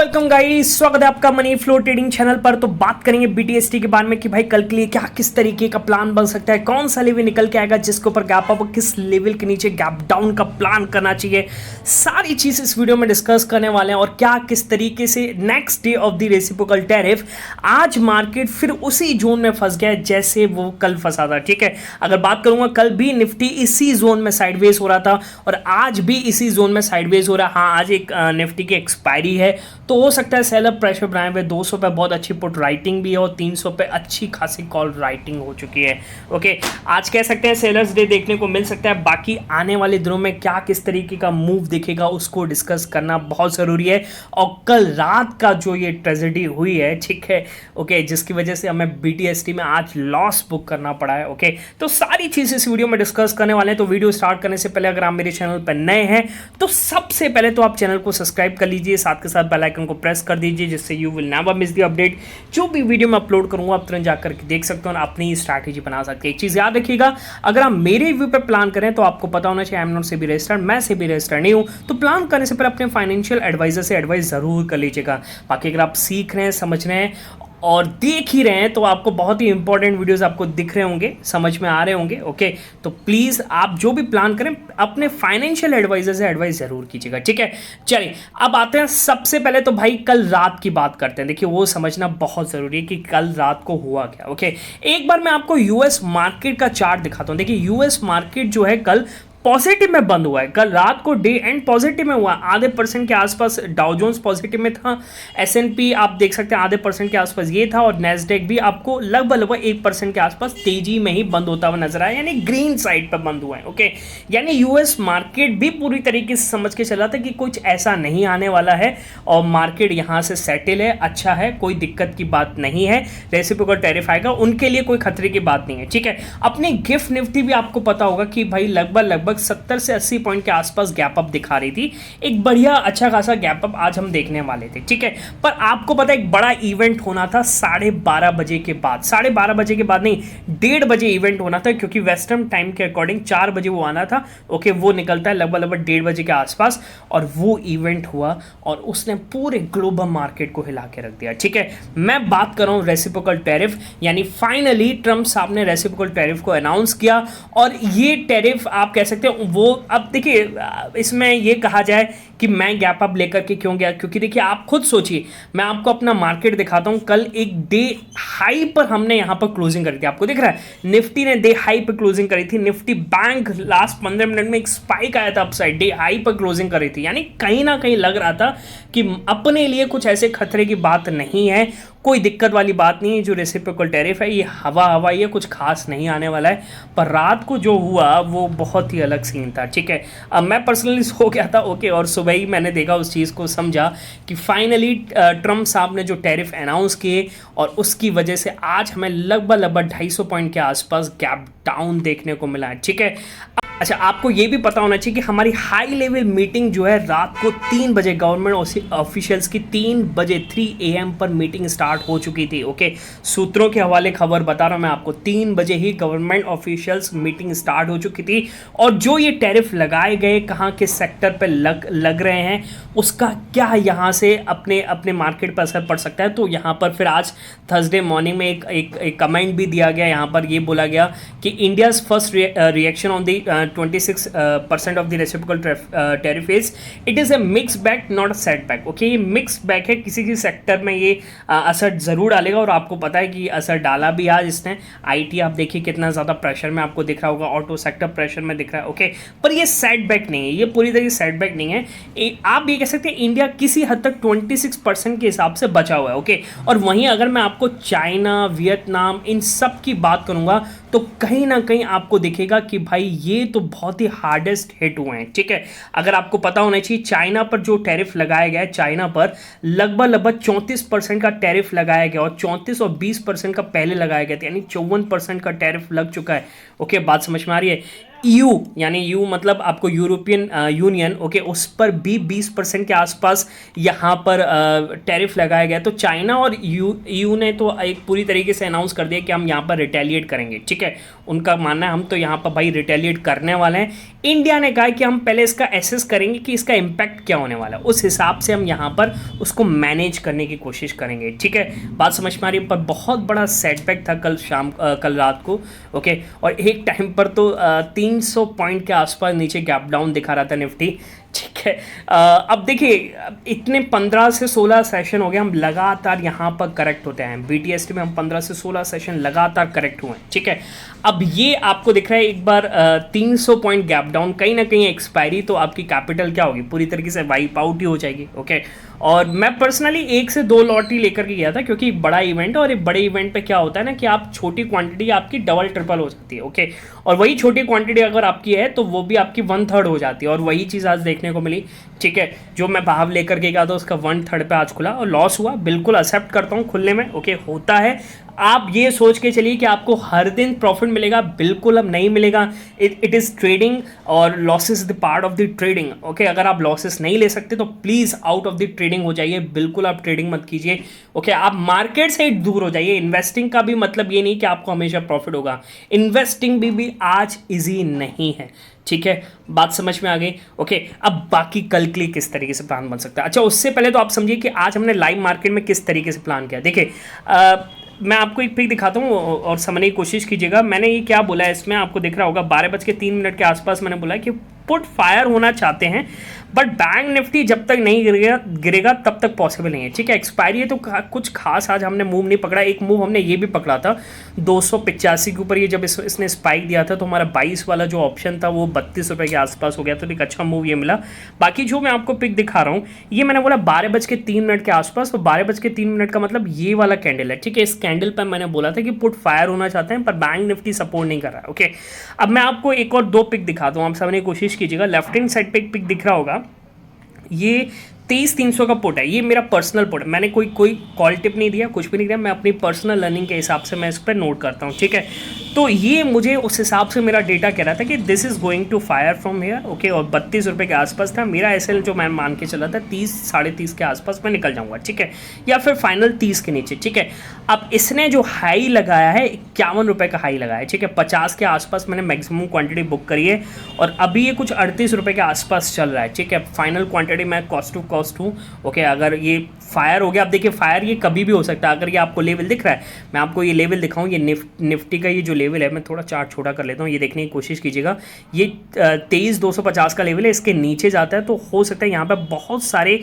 Welcome guys, स्वागत है आपका मनी फ्लो ट्रेडिंग चैनल पर। तो बात करेंगे बीटीएसटी के बारे में कि भाई कल के लिए क्या किस तरीके का प्लान बन सकता है, कौन सा लेवल निकल के आएगा जिसके ऊपर गैप अप, किस लेवल के नीचे गैप डाउन का प्लान करना चाहिए। सारी चीज इस वीडियो में डिस्कस करने वाले हैं और क्या किस तरीके से next day of the reciprocal tariff आज मार्केट फिर उसी जोन में फंस गया जैसे वो कल फंसा था। ठीक है, अगर बात करूंगा कल भी निफ्टी इसी जोन में साइडवेज हो रहा था और आज भी इसी जोन में साइडवेज हो रहा है। हाँ, आज एक निफ्टी की एक्सपायरी है तो हो सकता है सेलर प्रेशर बनाए हुए। 200 पे बहुत अच्छी पुट राइटिंग भी है और 300 पे अच्छी खासी कॉल राइटिंग हो चुकी है। ओके, आज कह सकते हैं सेलर्स डे देखने को मिल सकता है। बाकी आने वाले दिनों में क्या किस तरीके का मूव दिखेगा उसको डिस्कस करना बहुत ज़रूरी है। और कल रात का जो ये ट्रेजेडी हुई है, ठीक है, ओके, जिसकी वजह से हमें बीटीएसटी में आज लॉस बुक करना पड़ा है। ओके, तो सारी चीज़ इस वीडियो में डिस्कस करने वाले हैं। तो वीडियो स्टार्ट करने से पहले अगर आप मेरे चैनल पर नए हैं तो सबसे पहले तो आप चैनल को सब्सक्राइब कर लीजिए, साथ के साथ बेल आइकन को प्रेस कर दीजिए जिससे you will never miss the update. जो भी वीडियो मैं अपलोड करूंगा आप तुरंत जाकर के देख सकते हो और अपनी स्ट्रैटेजी बना सकते हैं। एक चीज़ याद रखिएगा, अगर आप मेरे व्यू पे प्लान करें तो आपको पता होना चाहिए I am not SEBI registered, मैं सेबी रजिस्टर्ड नहीं हूं। तो प्लान करने से पहले अपने फाइनेंशियल एडवाइजर से एडवाइस जरूर कर लीजिएगा। बाकी अगर आप सीख रहे हैं, समझ रहे हैं और देख ही रहे हैं तो आपको बहुत ही इंपॉर्टेंट वीडियोस आपको दिख रहे होंगे, समझ में आ रहे होंगे। ओके, तो प्लीज़ आप जो भी प्लान करें अपने फाइनेंशियल एडवाइजर से एडवाइस जरूर कीजिएगा। ठीक है, चलिए अब आते हैं सबसे पहले तो भाई कल रात की बात करते हैं। देखिए, वो समझना बहुत ज़रूरी है कि कल रात को हुआ क्या। ओके, एक बार मैं आपको यूएस मार्केट का चार्ट दिखाता हूँ। देखिए, यूएस मार्केट जो है कल पॉजिटिव में बंद हुआ है। कल रात को डे एंड पॉजिटिव में हुआ, आधे % के आसपास डाउ जोन्स पॉजिटिव में था, एसएनपी आप देख सकते हैं आधे % के आसपास ये था और नैस्डैक भी आपको लगभग 1% के आसपास तेजी में ही बंद होता हुआ नजर आया, यानी ग्रीन साइड पर बंद हुआ है। ओके, यानी यूएस मार्केट भी पूरी तरीके से समझ के चला था कि कुछ ऐसा नहीं आने वाला है और मार्केट यहाँ से सेटल है, अच्छा है, कोई दिक्कत की बात नहीं है। रेसिप्रोकल टैरिफ आएगा, उनके लिए कोई खतरे की बात नहीं है। ठीक है, अपनी गिफ्ट निफ्टी भी आपको पता होगा कि भाई लगभग 70 से 80 पॉइंट के आसपास गैप अप दिखा रही थी। एक बढ़िया अच्छा खासा गैप अप आज हम देखने वाले थे। ठीक है, पर आपको पता है एक बड़ा इवेंट होना था 12:30 बजे के बाद, 12:30 बजे के बाद नहीं, 1:30 बजे इवेंट होना था क्योंकि वेस्टर्न टाइम के अकॉर्डिंग 4 बजे वो आना था। ओके, वो निकलता है लगभग 1:30 बजे के आसपास और वो इवेंट हुआ और उसने पूरे ग्लोबल मार्केट को हिला के रख दिया। ठीक है, मैं बात कर रहा हूँ रेसिप्रोकल टैरिफ, यानी फाइनली ट्रम्प साहब ने रेसिप्रोकल टैरिफ को अनाउंस किया और ये टैरिफ आप कह सकते हैं वो, अब देखिए इसमें ये कहा जाए कि मैं गैप अप लेकर के क्यों गया, क्योंकि देखिए आप खुद सोचिए, मैं आपको अपना मार्केट दिखाता हूं। कल एक डे हाई पर हमने यहां पर क्लोजिंग करी थी, आपको दिख रहा है निफ्टी ने डे हाई पर क्लोजिंग करी थी। निफ्टी बैंक लास्ट 15 मिनट में एक स्पाइक आया था अपसाइड, डे हाई पर क्लोजिंग करी थी, यानी कहीं ना कहीं लग रहा था कि अपने लिए कुछ ऐसे खतरे की बात नहीं है, कोई दिक्कत वाली बात नहीं है। जो रेसिप्रोकल टैरिफ है ये हवा ये कुछ खास नहीं आने वाला है। पर रात को जो हुआ वो बहुत ही अलग सीन था। ठीक है, अब मैं पर्सनली सो गया था। ओके, और सुबह ही मैंने देखा, उस चीज़ को समझा कि फाइनली ट्रम्प साहब ने जो टैरिफ अनाउंस किए और उसकी वजह से आज हमें लगभग 250 पॉइंट के आसपास गैप डाउन देखने को मिला है। ठीक है, अच्छा, आपको ये भी पता होना चाहिए कि हमारी हाई लेवल मीटिंग जो है रात को 3 बजे गवर्नमेंट ऑफिशियल्स की 3 बजे 3 AM पर मीटिंग स्टार्ट हो चुकी थी। ओके, सूत्रों के हवाले खबर बता रहा हूं मैं आपको, 3 बजे ही गवर्नमेंट ऑफिशियल्स मीटिंग स्टार्ट हो चुकी थी और जो ये टैरिफ लगाए गए कहाँ के सेक्टर पर लग रहे हैं उसका क्या यहाँ से अपने मार्केट पर असर पड़ सकता है। तो यहाँ पर फिर आज थर्सडे मॉर्निंग में एक कमेंट भी दिया गया, यहाँ पर ये बोला गया कि India's first reaction on the 26% of the reciprocal tariff is it is a mix bag not a set bag. Okay, ये मिक्स बैग है, किसी किसी सेक्टर में ये असर ज़रूर डालेगा और आपको पता है कि असर डाला भी आज इसने। आईटी आप देखिए कितना ज़्यादा प्रेशर में आपको दिख रहा होगा, ऑटो सेक्टर प्रेशर में दिख रहा है। ओके, पर ये सेट बैक नहीं है, ये पूरी तरह से सेट बैक नहीं है। आप ये कह सकते हैं इंडिया किसी हद तक 26% के हिसाब से बचा हुआ है। ओके, और वहीं अगर मैं आपको चाइना, वियतनाम, इन सब की बात करूँगा तो कहीं ना कहीं आपको दिखेगा कि भाई ये तो बहुत ही हार्डेस्ट हिट हुए हैं। ठीक है, अगर आपको पता होना चाहिए चाइना पर जो टैरिफ लगाया गया है, चाइना पर लगभग 34% का टैरिफ लगाया गया और 34 और 20% का पहले लगाया गया था, यानी 54% का टैरिफ लग चुका है। ओके, बात समझ में आ रही है। EU यानी यू मतलब आपको यूरोपियन यूनियन, ओके, उस पर भी 20% के आसपास यहाँ पर टैरिफ लगाया गया। तो चाइना और EU ने तो एक पूरी तरीके से अनाउंस कर दिया कि हम यहाँ पर रिटेलिएट करेंगे, ठीक है। उनका मानना है हम तो यहाँ पर भाई रिटेलिएट करने वाले हैं। इंडिया ने कहा कि हम पहले इसका एसेस करेंगे कि इसका इम्पैक्ट क्या होने वाला है, उस हिसाब से हम यहाँ पर उसको मैनेज करने की कोशिश करेंगे, ठीक है। बात समझ में आ रही है। पर बहुत बड़ा सेटबैक था कल रात को, ओके। और एक टाइम पर तो 300 पॉइंट के आसपास नीचे गैप डाउन दिखा रहा था निफ्टी, ठीक है। अब देखिए इतने 15 से 16 सेशन हो गए, हम लगातार यहाँ पर करेक्ट होते हैं। BTST में हम 15 से 16 सेशन लगातार करेक्ट हुए हैं, ठीक है। अब ये आपको दिख रहा है एक बार 300 पॉइंट गैप डाउन, कहीं ना कहीं एक्सपायरी, तो आपकी कैपिटल क्या होगी, पूरी तरीके से वाइप आउट ही हो जाएगी, ओके। और मैं पर्सनली 1 से 2 लॉट ही लेकर के गया था, क्योंकि बड़ा इवेंट है, और एक बड़े इवेंट पे क्या होता है ना कि आप छोटी क्वांटिटी आपकी डबल ट्रिपल हो जाती है, ओके। और वही छोटी क्वांटिटी अगर आपकी है तो वो भी आपकी 1/3 हो जाती है, और वही चीज़ आज देखने को मिली, ठीक है। जो मैं भाव लेकर के गया था उसका 1/3 पे आज खुला और लॉस हुआ, बिल्कुल एक्सेप्ट करता हूँ खुलने में, ओके, होता है। आप ये सोच के चलिए कि आपको हर दिन प्रॉफिट मिलेगा, बिल्कुल अब नहीं मिलेगा। इट इज़ ट्रेडिंग और losses the part of the trading, okay. अगर आप लॉसेस नहीं ले सकते तो please out of the trading हो जाइए, बिल्कुल आप ट्रेडिंग मत कीजिए, ओके। आप मार्केट से दूर हो जाइए। इन्वेस्टिंग का भी मतलब ये नहीं कि आपको हमेशा प्रॉफिट होगा, इन्वेस्टिंग भी आज ईजी नहीं है, ठीक है। बात समझ में आ गई, ओके। अब बाकी कल के लिए किस तरीके से प्लान बन सकता है। अच्छा, उससे पहले तो आप समझिए कि आज हमने लाइव मार्केट में किस तरीके से प्लान किया। देखिए मैं आपको एक पिक दिखाता हूँ और समझने की कोशिश कीजिएगा। मैंने ये क्या बोला है इसमें, आपको दिख रहा होगा 12:03 के आसपास मैंने बोला कि पुट फायर होना चाहते हैं, बट बैंक निफ्टी जब तक नहीं गिरेगा तब तक पॉसिबल नहीं है, ठीक है। एक्सपायरी है तो कुछ खास आज हमने मूव नहीं पकड़ा। एक मूव हमने ये भी पकड़ा था 285 के ऊपर, ये जब इसने स्पाइक दिया था तो हमारा 22 वाला जो ऑप्शन था वो 32 रुपये के आसपास हो गया, तो एक अच्छा मूव ये मिला। बाकी जो मैं आपको पिक दिखा रहा हूँ ये मैंने बोला 12:03 के आसपास, तो 12:03 का मतलब ये वाला कैंडल है, ठीक है। इस कैंडल पर मैंने बोला था कि पुट फायर होना चाहते हैं, पर बैंक निफ्टी सपोर्ट नहीं कर रहा है, ओके। अब मैं आपको एक और 2 पिक दिखाता हूँ, आप समझने की कोशिश कीजिएगा। लेफ्ट हैंड साइड पे एक पिक दिख रहा होगा, ये 23,300 का पुट है, ये मेरा पर्सनल पुट है। मैंने कोई कॉल टिप नहीं दिया, कुछ भी नहीं दिया, मैं अपनी पर्सनल लर्निंग के हिसाब से मैं इस पर नोट करता हूँ, ठीक है। तो ये मुझे उस हिसाब से मेरा डेटा कह रहा था कि this is going to fire from here, okay. और 32 रुपये के आसपास था मेरा SL, जो मैं मान के चला था 30 साढ़े 30 के आसपास मैं निकल जाऊँगा, ठीक है, या फिर फाइनल 30 के नीचे, ठीक है। अब इसने जो हाई लगाया है 51 रुपये का हाई लगाया है, ठीक है। 50 के आसपास मैंने मैक्सिमम क्वांटिटी बुक करी है और अभी ये कुछ 38 रुपये के आसपास चल रहा है, ठीक है। फाइनल क्वांटिटी मैं कॉस्ट टू कॉस्ट हूँ, ओके। अगर ये फायर हो गया, अब देखिए फायर ये कभी भी हो सकता है। अगर ये आपको लेवल दिख रहा है, मैं आपको ये लेवल दिखाऊं, ये निफ्टी का ये जो लेवल है, मैं थोड़ा चार्ट छोटा कर लेता हूँ, ये देखने की कोशिश कीजिएगा। ये 23,250 का लेवल है, इसके नीचे जाता है तो हो सकता है यहाँ पे बहुत सारे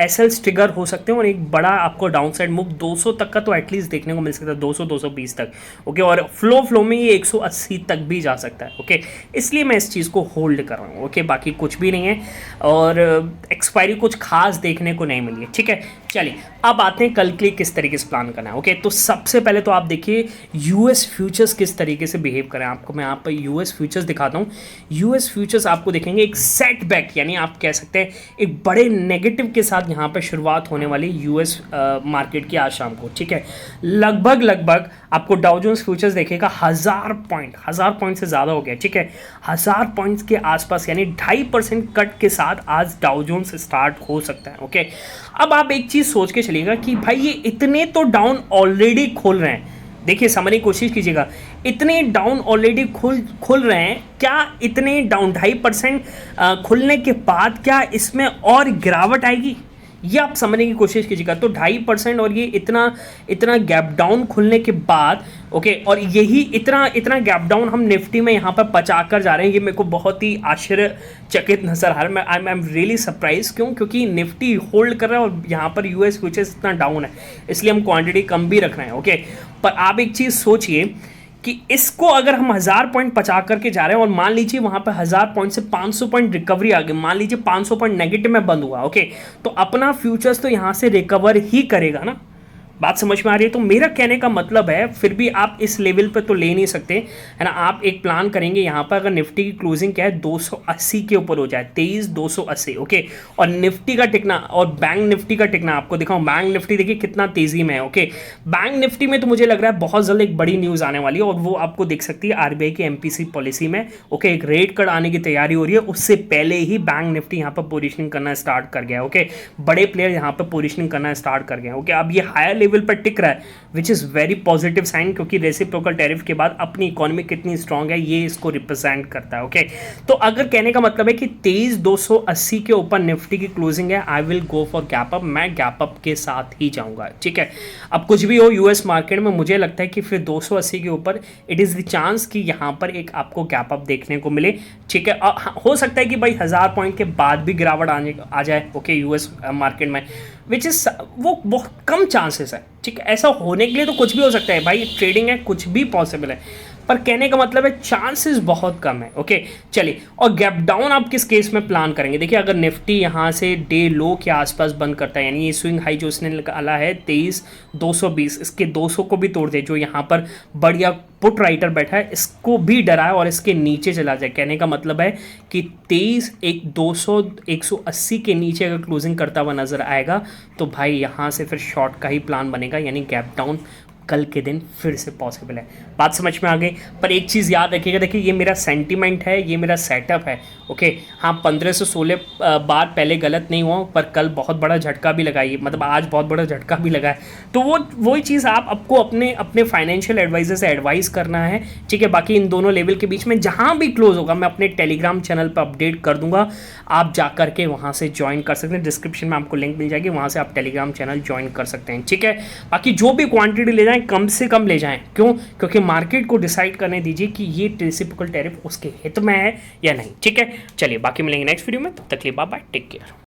SLs ट्रिगर हो सकते हैं और एक बड़ा आपको डाउन साइड मूव 200 तक का तो एटलीस्ट देखने को मिल सकता है, 200-220 तक, ओके। और फ्लो में ये 180 तक भी जा सकता है, ओके। इसलिए मैं इस चीज़ को होल्ड कर रहा हूँ, ओके। बाकी कुछ भी नहीं है और एक्सपायरी कुछ खास देखने को नहीं मिली है, ठीक है। चलिए अब आते हैं कल के लिए किस तरीके से प्लान करना है, ओके। तो सबसे पहले तो आप देखिए US फ्यूचर्स किस तरीके से बिहेव करें। आपको मैं यहाँ पर US फ्यूचर्स दिखाता हूँ। US फ्यूचर्स आपको देखेंगे एक सेटबैक, यानी आप कह सकते हैं एक बड़े नेगेटिव के साथ यहाँ पर शुरुआत होने वाली US मार्केट की आज शाम को, ठीक है। लगभग आपको डाउ जोन्स फ्यूचर्स देखेगा 1000 पॉइंट से ज़्यादा हो गया, ठीक है। 1000 पॉइंट्स के आसपास यानी 2.5% कट के साथ आज डाउ जोन्स स्टार्ट हो सकता है, ओके। अब आप एक चीज़ सोच के चलिएगा कि भाई ये इतने तो डाउन ऑलरेडी खोल रहे हैं। देखिए समझने की कोशिश कीजिएगा, इतने डाउन ऑलरेडी खुल रहे हैं, क्या इतने डाउन 2.5% खुलने के बाद क्या इसमें और गिरावट आएगी, ये आप समझने की कोशिश कीजिएगा। तो 2.5% और ये इतना गैप डाउन खुलने के बाद, ओके, और यही इतना गैप डाउन हम निफ्टी में यहाँ पर पचा कर जा रहे हैं, ये मेरे को बहुत ही आश्चर्यचकित नजर आ रहा है। आई एम रियली सरप्राइज, क्योंकि निफ्टी होल्ड कर रहा है और यहाँ पर US फ्यूचर्स इतना डाउन है, इसलिए हम क्वांटिटी कम भी रख रहे हैं, ओके। पर आप एक चीज़ सोचिए कि इसको अगर हम 1000 पॉइंट पचा करके जा रहे हैं और मान लीजिए वहाँ पर 1000 पॉइंट से 500 पॉइंट रिकवरी आ गई, मान लीजिए 500 पॉइंट नेगेटिव में बंद हुआ, ओके, तो अपना फ्यूचर्स तो यहाँ से रिकवर ही करेगा ना। बात समझ में आ रही है? तो मेरा कहने का मतलब है फिर भी आप इस लेवल पे तो ले नहीं सकते है ना। आप एक प्लान करेंगे यहाँ पर, अगर निफ्टी की क्लोजिंग क्या है 280 के ऊपर हो जाए, 23,280, ओके, और निफ्टी का टिकना और बैंक निफ्टी का टिकना आपको दिखाऊं। बैंक निफ्टी देखिए कितना तेजी में है, ओके। बैंक निफ्टी में तो मुझे लग रहा है बहुत जल्द एक बड़ी न्यूज़ आने वाली है, और वो आपको दिख सकती है आरबीआई की एमपीसी पॉलिसी में, ओके। एक रेट कट आने की तैयारी हो रही है, उससे पहले ही बैंक निफ्टी यहाँ पर पोजिशनिंग करना स्टार्ट कर गया, ओके। बड़े प्लेयर यहाँ पर पोजिशनिंग करना स्टार्ट कर गए, ओके। अब ये हायर लेवल पर टिक रहा है, which is very positive sign, क्योंकि रेसिप्रोकल टैरिफ के बाद अपनी इकोनॉमी कितनी स्ट्रांग है ये इसको रिप्रेजेंट करता है, ओके। तो अगर कहने का मतलब है कि 23,280 के ऊपर निफ्टी की क्लोजिंग है, I will go for gap up, मैं गैप अप के साथ ही जाऊंगा, ठीक है। अब कुछ भी हो यूएस मार्केट में, मुझे लगता है कि फिर 280 के ऊपर इट इज़ द चांस कि यहाँ पर एक आपको गैप अप देखने को मिले, ठीक है। हो सकता है कि भाई 1000 पॉइंट के बाद भी गिरावट आ जाए, ओके, यूएस मार्केट में, विच इज़ वो बहुत कम चांसेस है, ठीक है। ऐसा होने के लिए तो कुछ भी हो सकता है भाई, ट्रेडिंग है, कुछ भी पॉसिबल है, पर कहने का मतलब है चांसेस बहुत कम है, ओके। चलिए, और गैप डाउन आप किस केस में प्लान करेंगे? देखिए, अगर निफ्टी यहाँ से डे लो के आसपास बंद करता है, यानी ये स्विंग हाई जो उसने निकाला है 23,220, इसके 200 को भी तोड़ दे, जो यहाँ पर बढ़िया पुट राइटर बैठा है इसको भी डराए और इसके नीचे चला जाए, कहने का मतलब है कि 180 के नीचे अगर क्लोजिंग करता हुआ नजर आएगा तो भाई यहाँ से फिर शॉर्ट का ही प्लान बनेगा, यानी गैप डाउन कल के दिन फिर से पॉसिबल है। बात समझ में आ गई? पर एक चीज़ याद रखिएगा, देखिए ये मेरा सेंटीमेंट है, ये मेरा सेटअप है, ओके। हाँ, 15 से 16 बार पहले गलत नहीं हुआ, पर कल बहुत बड़ा झटका भी लगा, ये मतलब आज बहुत बड़ा झटका भी लगा है। तो वही चीज़ आपको अपने फाइनेंशियल एडवाइजर से एडवाइस करना है, ठीक है। बाकी इन दोनों लेवल के बीच में जहाँ भी क्लोज होगा मैं अपने टेलीग्राम चैनल पर अपडेट कर दूंगा, आप जा करके वहाँ से ज्वाइन कर सकते हैं। डिस्क्रिप्शन में आपको लिंक मिल जाएगी, वहाँ से आप टेलीग्राम चैनल ज्वाइन कर सकते हैं, ठीक है। बाकी जो भी क्वांटिटी ले जाएं कम से कम ले जाएं, क्यों? क्योंकि मार्केट को डिसाइड करने दीजिए कि ये रेसिप्रोकल टैरिफ उसके हित में है या नहीं, ठीक है। चलिए, बाकी मिलेंगे नेक्स्ट वीडियो में, तब तक के लिए बाय बाय, टेक केयर।